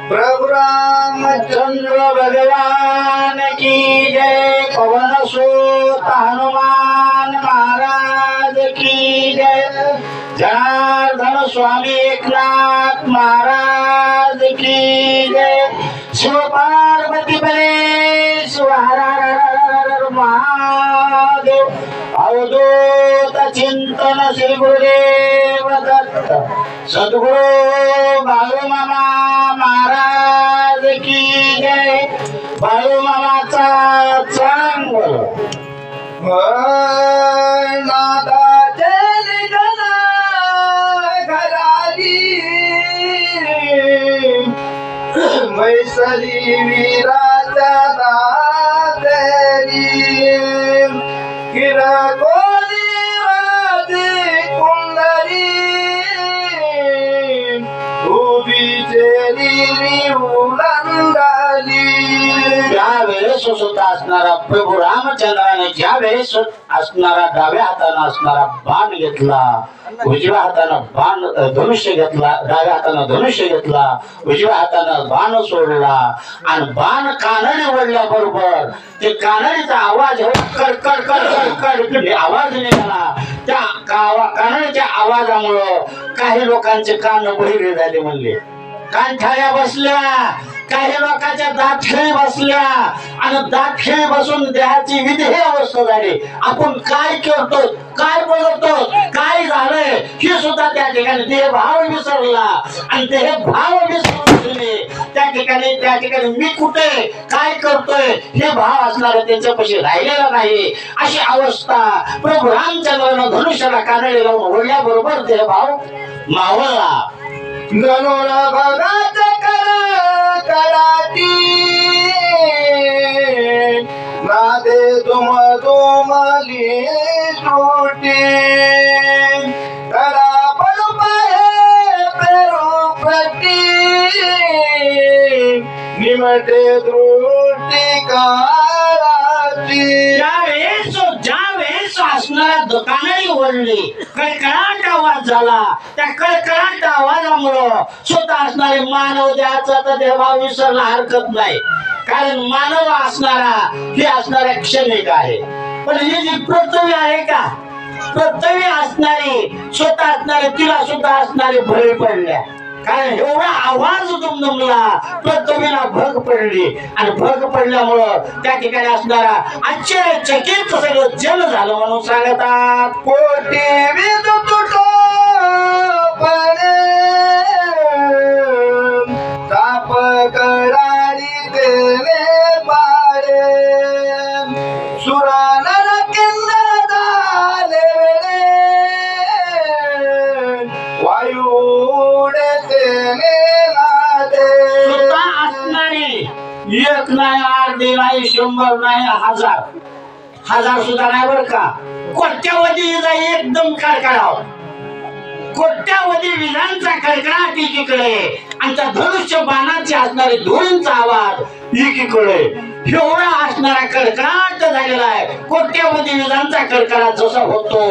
प्रभु रामचंद्र भगवान की जय। पवन सुत हनुमान महाराज की जय। जनार्दन स्वामी एकनाथ महाराज की जय। शिव पार्वती बले हर हर महादेव। अवधूत चिंतन श्री गुरुदेव दत्त। सद्गुरु बाळू मामा महाराज की जय। बाळू मामाचा चांगल नादाचे निधन घराली मैसरी वीराच्या दातेरी किरकोली वाजी कुंडली उभी चेरी उलंडाली। ज्यावेळेस सुद्धा असणारा प्रभू रामचंद्राने ज्यावेळेस असणारा डाव्या हाताने असणारा बाण घेतला, उजव्या हाताने बाण धनुष्य घेतला, डाव्या हाताने धनुष्य घेतला, उजव्या हाताने बाण सोडला आणि बाण कानडी वळल्याबरोबर ते कानडीचा आवाज कडकड कडकड आवाज निघाला। त्या कानडीच्या आवाजामुळं काही लोकांचे कान बहिरे झाले म्हणले, कानठाळ्या बसल्या, काही लोकांच्या दातखिळी बसल्या आणि दातखिळी बसून देहाची विधेय अवस्था झाली। आपण काय करतो, काय बोलतो, काय झालंय हे सुद्धा त्या ठिकाणी देह भाव विसरला आणि देह भाव विसरले त्या ठिकाणी मी कुठे काय करतोय हे भाव असणार त्यांच्यापाशी राहिलेला नाही। अशी अवस्था प्रभू रामचंद्रानं धनुष्याला कानडी लावून ओढल्याबरोबर देह भाव मावळला। गणोर भगात कराती नादे तुम तुमली टूटी करा पडू पाहे पेरू प्रती निमटे त्रुटी काराची। ज्यावेळेस असणाऱ्या दुकानाही ओढली, कडकडाट आवाज झाला। त्या कडकडाट आवाजामुळं स्वतः असणारे मानव देहाचा तर देहभाव विसरला हरकत नाही, कारण मानव असणारा हे असणारा क्षणिक आहे। पण ही जी पृथ्वी आहे का, पृथ्वी असणारी स्वतः असणारे तिला सुद्धा असणारे भय पडल्या, कारण एवढा आवाज दुमदुमला पृथ्वीला भग पडली आणि भग पडल्यामुळं त्या ठिकाणी असणारा आश्चर्यचकित सगळं जल झालं म्हणून सांगतात। कोटी विद्युत तुटो पणे ताप कडारी तेने पारे सुरानर किंदर झाले वायू एक नाही, अर्धी नाही, 100 नाही, हजार सुद्धा नाही बर का। कोट्यावधी एकदम कडकडाव, कोट्यावधी विजांचा कडकडाट एकीकडे आणि त्या धनुष्य बाणाचे असणारे धुळींचा आवाज एकीकडे, एवढा असणारा कडकडाट झालेला आहे। कोट्यावधी विजांचा कडकडाट जसा होतो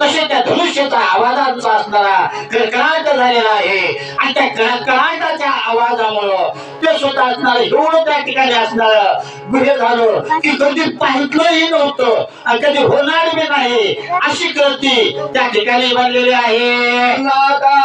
तसे त्या धनुष्याचा आवाजाचा असणारा कडकडाट झालेला आहे आणि त्या कडकडाटाच्या आवाजामुळं ते स्वतः असणार एवढं त्या ठिकाणी असणार गुहे झालं की कधी पाहितलंही नव्हतं आणि कधी होणार बी नाही अशी कृती त्या ठिकाणी बनलेली आहे। नादा